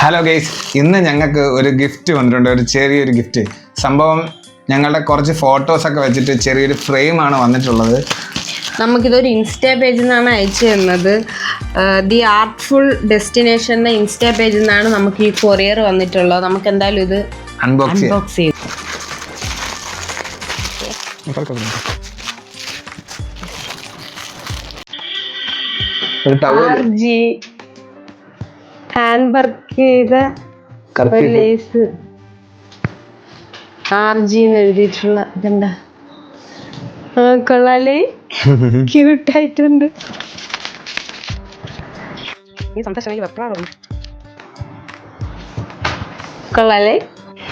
Hello guys, ഇന്ന് ഞങ്ങൾക്ക് ഒരു ഗിഫ്റ്റ് വന്നിട്ടുണ്ട്. ഒരു ചെറിയൊരു ഗിഫ്റ്റ്. സംഭവം ഞങ്ങളുടെ കുറച്ച് ഫോട്ടോസൊക്കെ വെച്ചിട്ട് ചെറിയൊരു ഫ്രെയിമാണ് വന്നിട്ടുള്ളത്. നമുക്കിതൊരു ഇൻസ്റ്റാ പേജിൽ നിന്നാണ് അയച്ചു തന്നത്. ദി ആർട്ട്ഫുൾ ഡെസ്റ്റിനേഷൻ എന്ന ഇൻസ്റ്റാ പേജിൽ നിന്നാണ് നമുക്ക് ഈ കൊറിയർ വന്നിട്ടുള്ളത്. നമുക്ക് എന്തായാലും ഇത് അൺബോക്സ് ചെയ്ത് ഹാൻഡ് വർക്ക് ചെയ്ത ലേസ് RG എന്ന് എഴുതിയിട്ടുള്ള ഇതെന്താ കൊള്ളാലേ, ക്യൂട്ടായിട്ടുണ്ട്. കൊള്ളാലേ.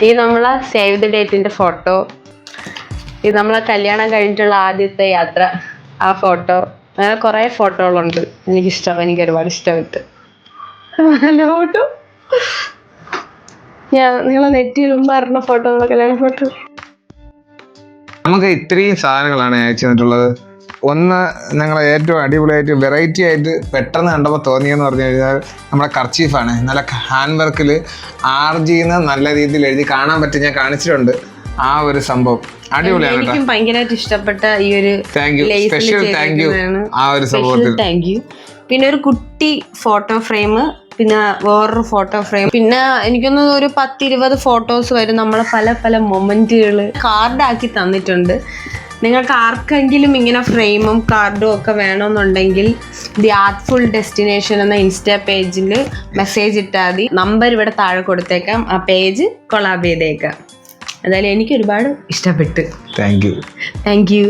ഇത് നമ്മളെ സേവ് ദ ഡേറ്റിന്റെ ഫോട്ടോ. ഇത് നമ്മളെ കല്യാണം കഴിഞ്ഞിട്ടുള്ള ആദ്യത്തെ യാത്ര, ആ ഫോട്ടോ. അങ്ങനെ കുറെ ഫോട്ടോകളുണ്ട്. എനിക്ക് ഒരുപാട് ഇഷ്ടപ്പെട്ടു. നല്ല ഫോട്ടോ. നിങ്ങളെ നെറ്റിൽ പറഞ്ഞ ഫോട്ടോ, കല്യാണ ഫോട്ടോ. നമുക്ക് ഇത്രയും സാധനങ്ങളാണ് അയച്ചു തന്നിട്ടുള്ളത്. ഒന്ന്, ഞങ്ങൾ ഏറ്റവും അടിപൊളിയായിട്ട് വെറൈറ്റി ആയിട്ട് പെട്ടെന്ന് കണ്ടപ്പോൾ തോന്നിയെന്ന് പറഞ്ഞു കഴിഞ്ഞാൽ നമ്മുടെ കർച്ചീഫാണ്. നല്ല ഹാൻഡ് വർക്കിൽ RG എന്ന് നല്ല രീതിയിൽ എഴുതി കാണാൻ പറ്റും. ഞാൻ കാണിച്ചിട്ടുണ്ട് ആ ഒരു സംഭവം. അടിപൊളിയാണ്. എനിക്കും ഭയങ്കരമായിട്ട് ഇഷ്ടപ്പെട്ട ഈ ഒരു സ്പെഷ്യൽ താങ്ക് യു ആ ഒരു സംഭവത്തിൽ. Thank you. പിന്നെ ഒരു കുട്ടി ഫോട്ടോ ഫ്രെയിം, പിന്നെ വേറൊരു ഫോട്ടോ ഫ്രെയിം, പിന്നെ എനിക്കൊന്ന് ഒരു 10-20 ഫോട്ടോസ് വരും. നമ്മളെ പല പല മൊമെന്റുകൾ കാർഡാക്കി തന്നിട്ടുണ്ട്. നിങ്ങൾക്ക് ആർക്കെങ്കിലും ഇങ്ങനെ ഫ്രെയിമും കാർഡും ഒക്കെ വേണമെന്നുണ്ടെങ്കിൽ ദി ആർട്ട്ഫുൾ ഡെസ്റ്റിനേഷൻ എന്ന ഇൻസ്റ്റാ പേജിൽ മെസ്സേജ് ഇട്ടാൽ മതി. നമ്പർ ഇവിടെ താഴെ കൊടുത്തേക്കാം. ആ പേജ് കൊളാബ് ചെയ്തേക്കാം. എന്തായാലും എനിക്ക് ഒരുപാട് ഇഷ്ടപ്പെട്ടു. Thank you.